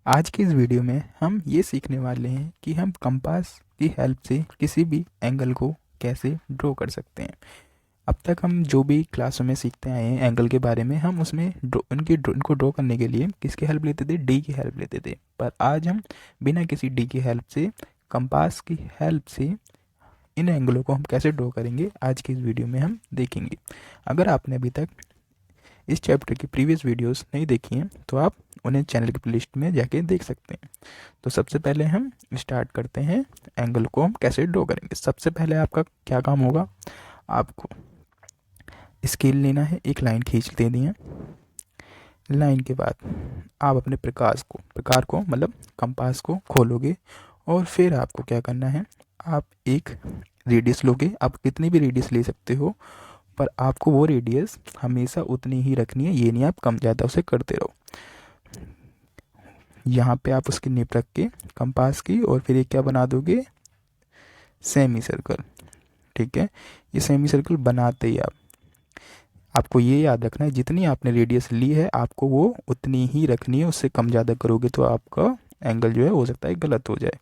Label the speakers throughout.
Speaker 1: आज की इस वीडियो में हम ये सीखने वाले हैं कि हम कंपास की हेल्प से किसी भी एंगल को कैसे ड्रॉ कर सकते हैं। अब तक हम जो भी क्लासों में सीखते आए हैं एंगल के बारे में, हम उसमें इनको ड्रॉ करने के लिए किसकी हेल्प लेते थे? डी की हेल्प लेते थे। पर आज हम बिना किसी डी की हेल्प से, कंपास की हेल्प से इन एंगलों को हम कैसे ड्रॉ करेंगे, आज की इस वीडियो में हम देखेंगे। अगर आपने अभी तक इस चैप्टर की प्रीवियस वीडियोस नहीं देखी हैं तो आप उन्हें चैनल की प्लेलिस्ट में जाके देख सकते हैं। तो सबसे पहले हम स्टार्ट करते हैं एंगल को हम कैसे ड्रॉ करेंगे। सबसे पहले आपका क्या काम होगा, आपको स्केल लेना है, एक लाइन खींच देनी है। लाइन के बाद आप अपने प्रकार को मतलब कंपास को खोलोगे और फिर आपको क्या करना है, आप एक रेडियस लोगे। आप कितनी भी रेडियस ले सकते हो, पर आपको वो रेडियस हमेशा उतनी ही रखनी है, ये नहीं आप कम ज़्यादा उसे करते रहो। यहाँ पे आप उसकी निप रख के कंपास की, और फिर एक क्या बना दोगे, सेमी सर्कल। ठीक है, ये सेमी सर्कल बनाते ही आपको ये याद रखना है, जितनी आपने रेडियस ली है आपको वो उतनी ही रखनी है। उससे कम ज़्यादा करोगे तो आपका एंगल जो है हो सकता है गलत हो जाए।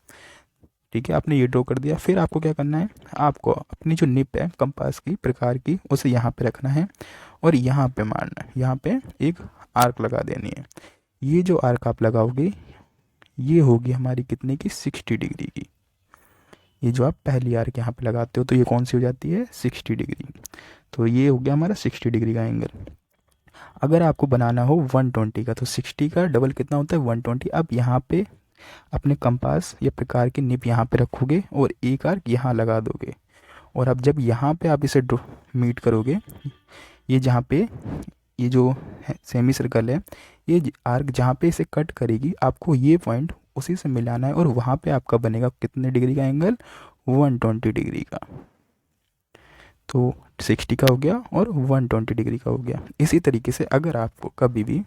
Speaker 1: ठीक है, आपने ये ड्रॉ कर दिया। फिर आपको क्या करना है, आपको अपनी जो निप है कंपास की प्रकार की, उसे यहाँ पे रखना है और यहाँ पे मारना है। यहाँ पे एक आर्क लगा देनी है। ये जो आर्क आप लगाओगे ये होगी हमारी कितने की, 60 डिग्री की। ये जो आप पहली आर्क यहाँ पे लगाते हो तो ये कौन सी हो जाती है, 60 डिग्री। तो ये हो गया हमारा 60 डिग्री का एंगल। अगर आपको बनाना हो 120 का तो 60 का डबल कितना होता है, 120। अब यहाँ पे अपने कंपास या प्रकार की निप यहाँ पे रखोगे और एक आर्क यहाँ लगा दोगे। और अब जब यहाँ पे आप इसे मीट करोगे, ये जहाँ पे ये जो सेमी सर्कल है, ये आर्क जहाँ पे इसे कट करेगी, आपको ये पॉइंट उसी से मिलाना है और वहाँ पे आपका बनेगा कितने डिग्री का एंगल, 120 डिग्री का। तो 60 का हो गया और 120 डिग्री का हो गया। इसी तरीके से अगर आपको कभी भी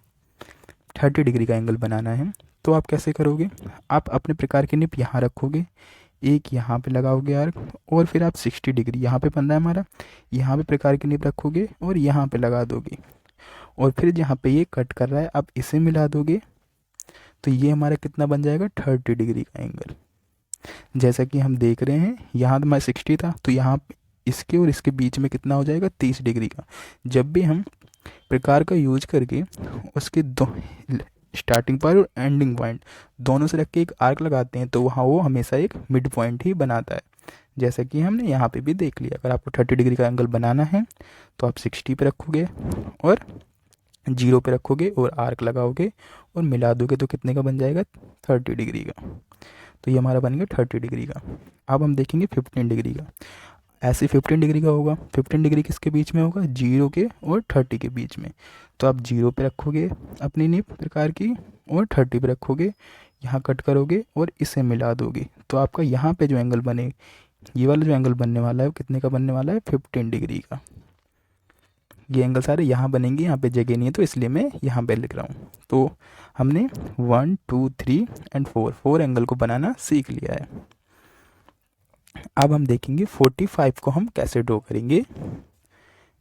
Speaker 1: 30 डिग्री का एंगल बनाना है तो आप कैसे करोगे, आप अपने प्रकार की निप यहाँ रखोगे, एक यहाँ पे लगाओगे आर्क, और फिर आप 60 डिग्री यहाँ पे बन रहा है हमारा, यहाँ पे प्रकार की निप रखोगे और यहाँ पे लगा दोगे। और फिर जहाँ पे ये कट कर रहा है आप इसे मिला दोगे, तो ये हमारा कितना बन जाएगा, 30 डिग्री का एंगल। जैसा कि हम देख रहे हैं यहाँ तो मैं 60 था, तो यहाँ इसके और इसके बीच में कितना हो जाएगा, 30 डिग्री का। जब भी हम प्रकार का यूज करके उसके दो स्टार्टिंग पॉइंट और एंडिंग पॉइंट दोनों से रख के एक आर्क लगाते हैं तो वहाँ वो हमेशा एक मिड पॉइंट ही बनाता है, जैसा कि हमने यहाँ पे भी देख लिया। अगर आपको 30 डिग्री का एंगल बनाना है तो आप 60 पे रखोगे और 0 पे रखोगे और आर्क लगाओगे और मिला दोगे तो कितने का बन जाएगा, 30 डिग्री का। तो ये हमारा बन गया 30 डिग्री का। अब हम देखेंगे 15 डिग्री का। ऐसे 15 डिग्री का होगा, 15 डिग्री किसके बीच में होगा, 0 के और 30 के बीच में। तो आप 0 पे रखोगे अपनी निप प्रकार की और 30 पे रखोगे, यहाँ कट करोगे और इसे मिला दोगे तो आपका यहाँ पे जो एंगल बने, ये वाला जो एंगल बनने वाला है वो कितने का बनने वाला है, 15 डिग्री का। ये एंगल सारे यहाँ बनेंगे, यहाँ पे जगह नहीं है तो इसलिए मैं यहाँ पे लिख रहा हूँ। तो हमने 1 2 3 एंड 4 एंगल को बनाना सीख लिया है। अब हम देखेंगे 45 को हम कैसे ड्रॉ करेंगे।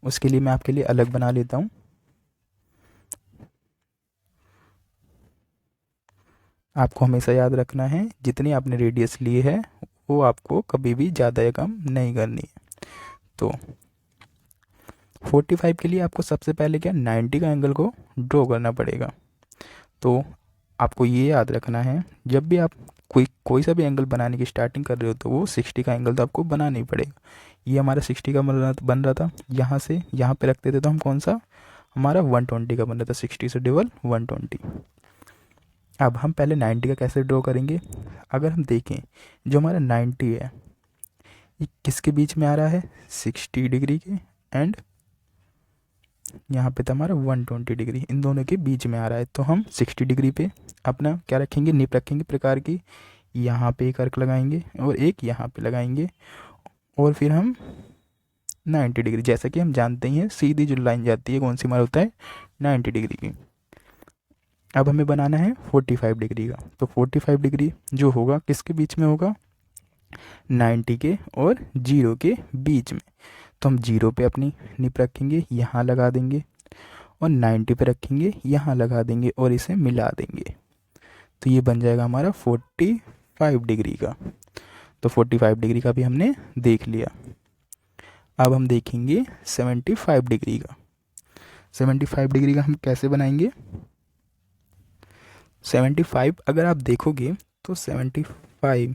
Speaker 1: उसके लिए मैं आपके लिए अलग बना लेता हूँ। आपको हमेशा याद रखना है, जितनी आपने रेडियस ली है वो आपको कभी भी ज़्यादा या कम नहीं करनी है। तो 45 के लिए आपको सबसे पहले क्या, 90 का एंगल को ड्रॉ करना पड़ेगा। तो आपको ये याद रखना है, जब भी आप कोई सा भी एंगल बनाने की स्टार्टिंग कर रहे हो तो वो 60 का एंगल तो आपको बनाना ही पड़ेगा। ये हमारा 60 का बन रहा था, यहाँ से यहाँ पे रख देते तो हम कौन सा, हमारा 120 का बन रहा था, 60 से डबल 120। अब हम पहले 90 का कैसे ड्रॉ करेंगे। अगर हम देखें जो हमारा 90 है ये किसके बीच में आ रहा है, 60 डिग्री के एंड यहाँ पे था हमारा 120 डिग्री, इन दोनों के बीच में आ रहा है। तो हम 60 डिग्री पे अपना क्या रखेंगे, निप रखेंगे प्रकार की, यहाँ पे एक अर्क लगाएंगे और एक यहाँ पे लगाएंगे और फिर हम 90 डिग्री, जैसा कि हम जानते ही हैं सीधी जो लाइन जाती है कौन सी हमारा होता है, 90 डिग्री की। अब हमें बनाना है 45 डिग्री का। तो 45 डिग्री जो होगा किसके बीच में होगा, 90 के और 0 के बीच में। तो हम 0 पे अपनी निप रखेंगे, यहाँ लगा देंगे और 90 पे रखेंगे, यहाँ लगा देंगे और इसे मिला देंगे। तो ये बन जाएगा हमारा 45 डिग्री का। तो 45 डिग्री का भी हमने देख लिया। अब हम देखेंगे 75 डिग्री का। 75 डिग्री का हम कैसे बनाएंगे? 75 अगर आप देखोगे तो 75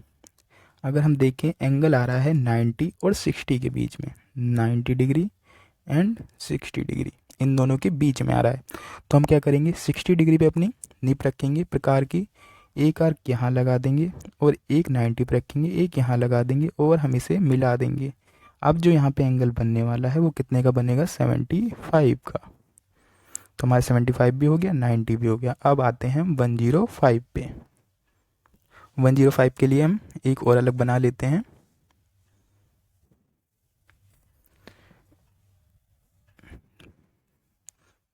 Speaker 1: अगर हम देखें एंगल आ रहा है 90 और 60 के बीच में, 90 डिग्री एंड 60 डिग्री इन दोनों के बीच में आ रहा है। तो हम क्या करेंगे, 60 डिग्री पे अपनी निप रखेंगे प्रकार की, एक आर्क यहाँ लगा देंगे और एक 90 पे रखेंगे, एक यहाँ लगा देंगे और हम इसे मिला देंगे। अब जो यहाँ पे एंगल बनने वाला है वो कितने का बनेगा? 75 का। तो हमारा 75 भी हो गया, 90 भी हो गया। अब आते हैं हम 105 पे। 105 के लिए हम एक और अलग बना लेते हैं।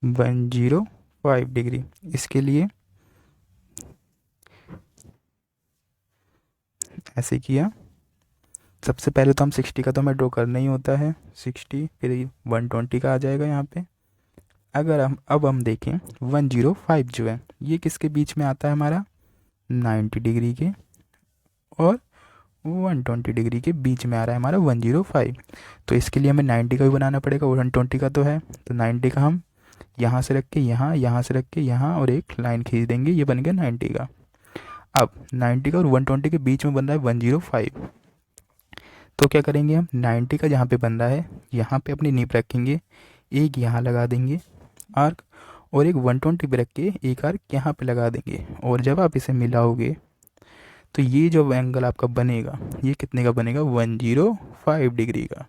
Speaker 1: वन 105 डिग्री, इसके लिए ऐसे किया। सबसे पहले तो हम 60 का तो हमें ड्रॉ करना ही होता है, 60 फिर 120 का आ जाएगा यहाँ पे। अगर हम देखें 105 जो है ये किसके बीच में आता है हमारा? 90 डिग्री के और 120 डिग्री के बीच में आ रहा है हमारा 105। तो इसके लिए हमें 90 का भी बनाना पड़ेगा, 120 का तो है। तो 90 का हम यहाँ से रख के यहाँ, यहाँ से रख के यहाँ और एक लाइन खींच देंगे, ये बन गया 90 का। अब 90 का और 120 के बीच में बन रहा है 105। तो क्या करेंगे हम, 90 का जहाँ पे बन रहा है यहाँ पे अपनी नीप रखेंगे, एक यहाँ लगा देंगे आर्क और एक 120 पे रख के एक आर्क यहाँ पे लगा देंगे। और जब आप इसे मिलाओगे तो ये जो एंगल आपका बनेगा ये कितने का बनेगा? 105 डिग्री का।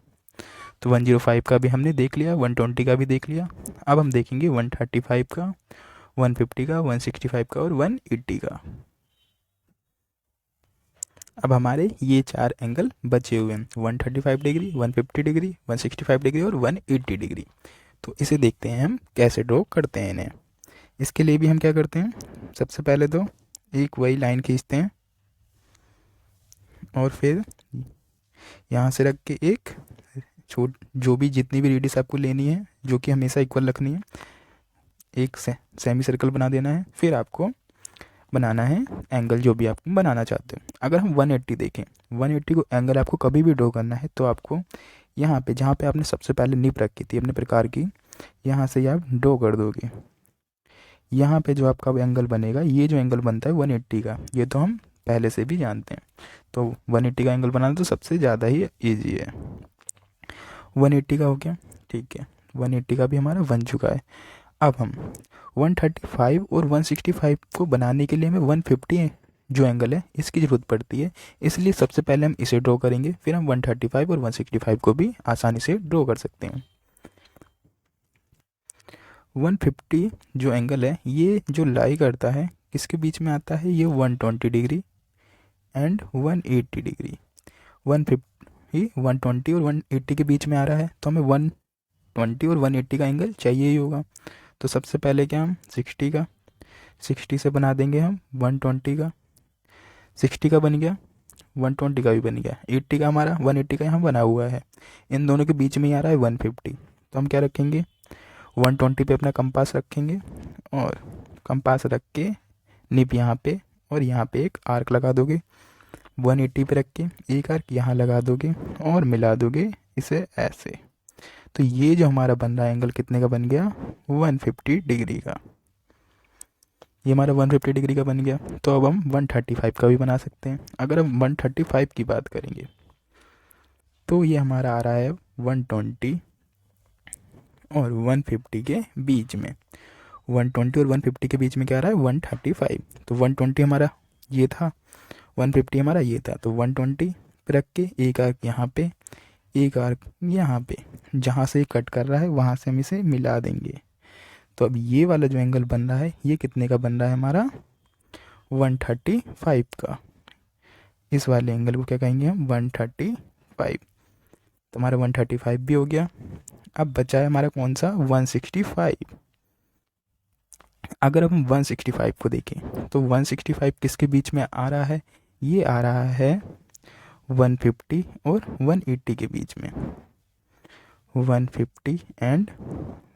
Speaker 1: तो 105 का भी हमने देख लिया, 120 का भी देख लिया। अब हम देखेंगे 135 का, 150 का, 165 का और 180 का। अब हमारे ये चार एंगल बचे हुए हैं, 135 डिग्री, 150 डिग्री, 165 डिग्री और 180 डिग्री। तो इसे देखते हैं हम कैसे ड्रॉ करते हैं इन्हें। इसके लिए भी हम क्या करते हैं, सबसे पहले तो एक वही लाइन खींचते हैं और फिर यहाँ से रख के एक जो भी जितनी भी रेडियस आपको लेनी है जो कि हमेशा इक्वल रखनी है, एक सेमी सर्कल बना देना है। फिर आपको बनाना है एंगल जो भी आप बनाना चाहते हो। अगर हम 180 देखें, 180 को एंगल आपको कभी भी ड्रॉ करना है तो आपको यहाँ पे जहाँ पे आपने सबसे पहले निप रखी थी अपने प्रकार की, यहाँ से आप ड्रॉ कर दोगे। यहाँ पे जो आपका एंगल बनेगा, ये जो एंगल बनता है 180 का, ये तो हम पहले से भी जानते हैं। तो 180 का एंगल बनाना तो सबसे ज़्यादा ही ईजी है। 180 का हो गया, ठीक है, 180 का भी हमारा बन चुका है। अब हम 135 और 165 को बनाने के लिए हमें 150 जो एंगल है इसकी ज़रूरत पड़ती है, इसलिए सबसे पहले हम इसे ड्रॉ करेंगे, फिर हम 135 और 165 को भी आसानी से ड्रॉ कर सकते हैं। 150 जो एंगल है ये जो लाई करता है किसके बीच में आता है? ये 120 डिग्री एंड 180 डिग्री। 150 120 और 180 के बीच में आ रहा है, तो हमें 120 और 180 का एंगल चाहिए ही होगा। तो सबसे पहले क्या, हम 60 से बना देंगे हम 120 का। 60 का बन गया, 120 का भी बन गया, 80 का हमारा 180 का यहाँ बना हुआ है, इन दोनों के बीच में ही आ रहा है 150। तो हम क्या रखेंगे, 120 पे अपना कंपास रखेंगे और कंपास रख के निप यहाँ पे और यहाँ पे एक आर्क लगा दोगे। 180 पे रख के एक आर्क यहाँ लगा दोगे और मिला दोगे इसे ऐसे। तो ये जो हमारा बन रहा है एंगल कितने का बन गया? 150 डिग्री का। ये हमारा 150 डिग्री का बन गया। तो अब हम 135 का भी बना सकते हैं। अगर हम 135 की बात करेंगे तो ये हमारा आ रहा है 120 और 150 के बीच में। 120 और 150 के बीच में क्या आ रहा है? 135। तो 120 हमारा ये था, 150 हमारा ये था। तो 120 पे रख के एक आर्क यहाँ पे, एक आर्क यहाँ पे, जहाँ से कट कर रहा है वहाँ से हम इसे मिला देंगे। तो अब ये वाला जो एंगल बन रहा है ये कितने का बन रहा है हमारा? 135 का। इस वाले एंगल को क्या कहेंगे हम? 135। तो हमारा 135 भी हो गया। अब बचा है हमारा कौन सा? 165। अगर हम 165 को देखें तो 165 किसके बीच में आ रहा है? ये आ रहा है 150 और 180 के बीच में, 150 एंड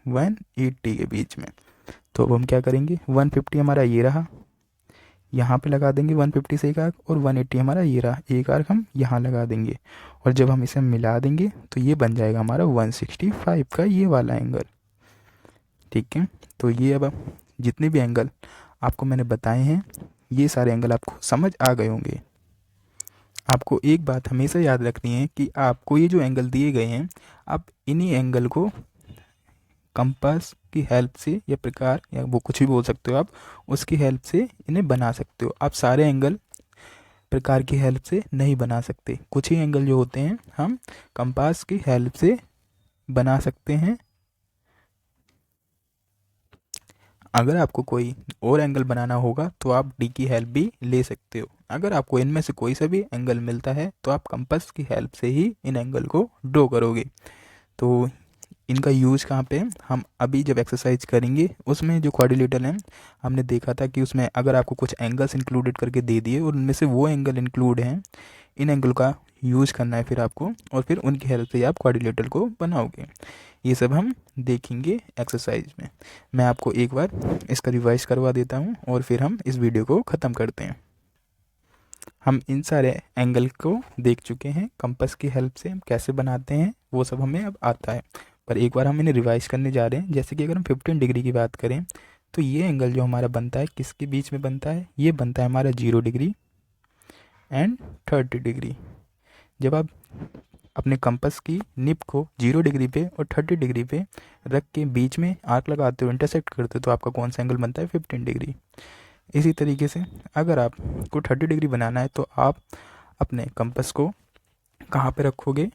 Speaker 1: 180 के बीच में। तो अब हम क्या करेंगे, 150 हमारा ये रहा, यहाँ पे लगा देंगे 150 से एक आर्क, और 180 हमारा ये रहा, एक आर्क हम यहाँ लगा देंगे, और जब हम इसे मिला देंगे तो ये बन जाएगा हमारा 165 का ये वाला एंगल। ठीक है, तो ये अब जितने भी एंगल आपको मैंने बताए हैं, ये सारे एंगल आपको समझ आ गए होंगे। आपको एक बात हमेशा याद रखनी है कि आपको ये जो एंगल दिए गए हैं, आप इन्हीं एंगल को कंपास की हेल्प से या प्रकार या वो कुछ भी बोल सकते हो आप, उसकी हेल्प से इन्हें बना सकते हो। आप सारे एंगल प्रकार की हेल्प से नहीं बना सकते, कुछ ही एंगल जो होते हैं हम कंपास की हेल्प से बना सकते हैं। अगर आपको कोई और एंगल बनाना होगा तो आप डी की हेल्प भी ले सकते हो। अगर आपको इनमें से कोई सा भी एंगल मिलता है तो आप कंपास की हेल्प से ही इन एंगल को ड्रॉ करोगे। तो इनका यूज़ कहाँ पे है, हम अभी जब एक्सरसाइज करेंगे उसमें जो कोऑर्डिनेटर है, हमने देखा था कि उसमें अगर आपको कुछ एंगल्स इंक्लूडेड करके दे दिए और उनमें से वो एंगल इंक्लूड हैं, इन एंगल का यूज़ करना है फिर आपको, और फिर उनकी हेल्प से आप कोऑर्डिनेटर को बनाओगे। ये सब हम देखेंगे एक्सरसाइज में। मैं आपको एक बार इसका रिवाइज करवा देता हूँ और फिर हम इस वीडियो को ख़त्म करते हैं। हम इन सारे एंगल को देख चुके हैं, कंपास की हेल्प से हम कैसे बनाते हैं वो सब हमें अब आता है, पर एक बार हम इन्हें रिवाइज करने जा रहे हैं। जैसे कि अगर हम 15 डिग्री की बात करें तो ये एंगल जो हमारा बनता है किसके बीच में बनता है, ये बनता है हमारा 0 डिग्री एंड 30 डिग्री। जब आप अपने कंपास की निप को 0 डिग्री पे और 30 डिग्री पे रख के बीच में आर्क लगाते हो, इंटरसेक्ट करते हो, तो आपका कौन सा एंगल बनता है, 15 डिग्री। इसी तरीके से अगर आपको 30 डिग्री बनाना है तो आप अपने कंपास को कहाँ पे रखोगे,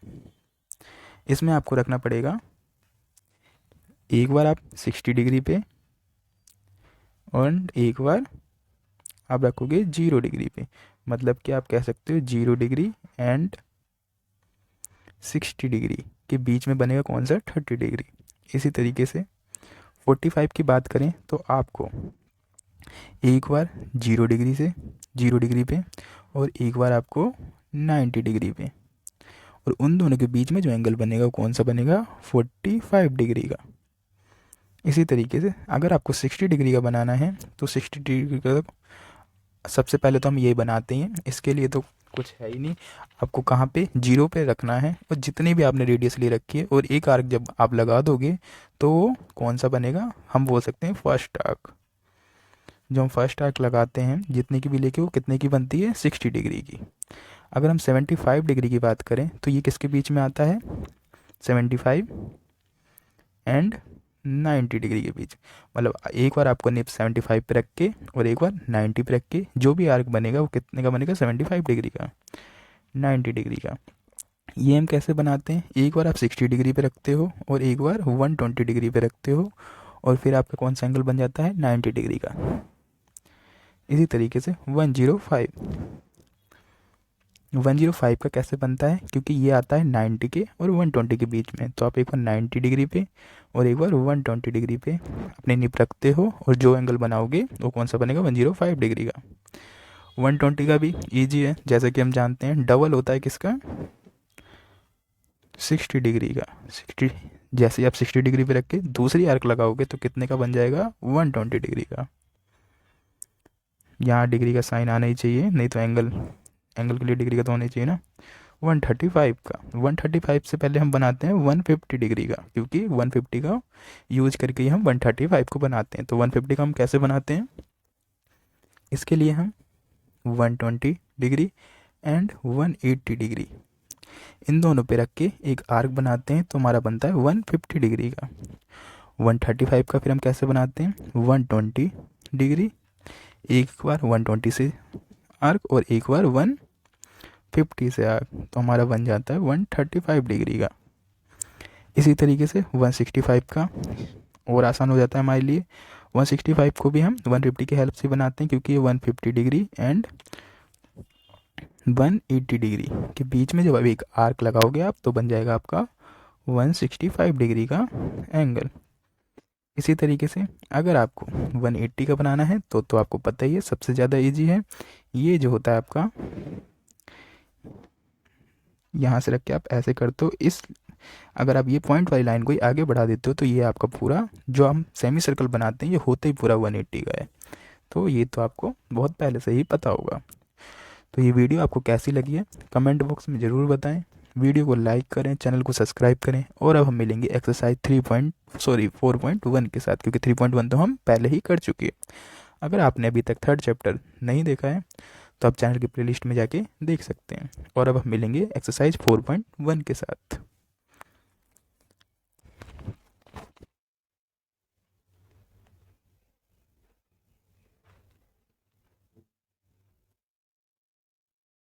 Speaker 1: इसमें आपको रखना पड़ेगा, एक बार आप 60 डिग्री पे और एक बार आप रखोगे 0 डिग्री पे। मतलब कि आप कह सकते हो 0 डिग्री एंड 60 डिग्री के बीच में बनेगा कौन सा, 30 डिग्री। इसी तरीके से 45 की बात करें तो आपको एक बार 0 डिग्री से 0 डिग्री पे और एक बार आपको 90 डिग्री पे, और उन दोनों के बीच में जो एंगल बनेगा वो कौन सा बनेगा, 45 डिग्री का। इसी तरीके से अगर आपको 60 डिग्री का बनाना है तो 60 डिग्री का सबसे पहले तो हम ये बनाते हैं, इसके लिए तो कुछ है ही नहीं, आपको कहाँ पे 0 पे रखना है, और जितनी भी आपने रेडियस ले रखी है और एक आर्क जब आप लगा दोगे तो वो कौन सा बनेगा, हम बोल सकते हैं फर्स्ट आर्क। जो हम फर्स्ट आर्क लगाते हैं जितने की भी लेके वो कितने की बनती है, 60 डिग्री की। अगर हम 75 डिग्री की बात करें तो ये किसके बीच में आता है, 75 एंड 90 डिग्री के बीच। मतलब एक बार आपको निप 75 पे रख के और एक बार 90 पे रख के जो भी आर्क बनेगा वो कितने का बनेगा, 75 डिग्री का, 90 डिग्री का। ये हम कैसे बनाते हैं, एक बार आप 60 डिग्री पे रखते हो और एक बार 120 डिग्री पे रखते हो, और फिर आपका कौन सा एंगल बन जाता है, 90 डिग्री का। इसी तरीके से 105 का कैसे बनता है, क्योंकि ये आता है 90 के और 120 के बीच में, तो आप एक बार 90 डिग्री पे और एक बार 120 डिग्री पे अपनी निप रखते हो, और जो एंगल बनाओगे वो कौन सा बनेगा, 105 डिग्री का। 120 का भी ईजी है, जैसे कि हम जानते हैं डबल होता है किसका, 60 डिग्री का। 60, जैसे ही आप 60 डिग्री पे रख के दूसरी आर्क लगाओगे तो कितने का बन जाएगा, 120 डिग्री का। यहाँ डिग्री का साइन आना ही चाहिए, नहीं तो एंगल के लिए डिग्री का तो होना ही चाहिए ना। 135 का, 135 से पहले हम बनाते हैं 150 डिग्री का, क्योंकि 150 का यूज करके ही हम 135 को बनाते हैं। तो 150 का हम कैसे बनाते हैं, इसके लिए हम 120 डिग्री एंड 180 डिग्री इन दोनों पे रख के एक आर्क बनाते हैं, तो हमारा बनता है 150 डिग्री का। 135 का फिर हम कैसे बनाते हैं, 120 डिग्री, एक बार 120 से आर्क और एक बार 150 से आर्क, तो हमारा बन जाता है 135 डिग्री का। इसी तरीके से 165 का और आसान हो जाता है हमारे लिए। 165 को भी हम 150 की हेल्प से बनाते हैं, क्योंकि ये 150 डिग्री एंड 180 डिग्री के बीच में जब आप एक आर्क लगाओगे आप, तो बन जाएगा आपका 165 डिग्री का एंगल। इसी तरीके से अगर आपको 180 का बनाना है तो आपको पता ही है, सबसे ज़्यादा इजी है। ये जो होता है आपका, यहाँ से रख के आप ऐसे करते हो, इस अगर आप ये पॉइंट वाली लाइन को ही आगे बढ़ा देते हो तो ये आपका पूरा जो हम सेमी सर्कल बनाते हैं ये होते ही पूरा 180 का है। तो ये तो आपको बहुत पहले से ही पता होगा। तो ये वीडियो आपको कैसी लगी है कमेंट बॉक्स में ज़रूर बताएं। वीडियो को लाइक करें, चैनल को सब्सक्राइब करें। और अब हम मिलेंगे एक्सरसाइज 4.1 के साथ, क्योंकि 3.1 तो हम पहले ही कर चुके हैं। अगर आपने अभी तक थर्ड चैप्टर नहीं देखा है तो आप चैनल की प्लेलिस्ट में जाके देख सकते हैं। और अब हम मिलेंगे एक्सरसाइज 4.1 के साथ।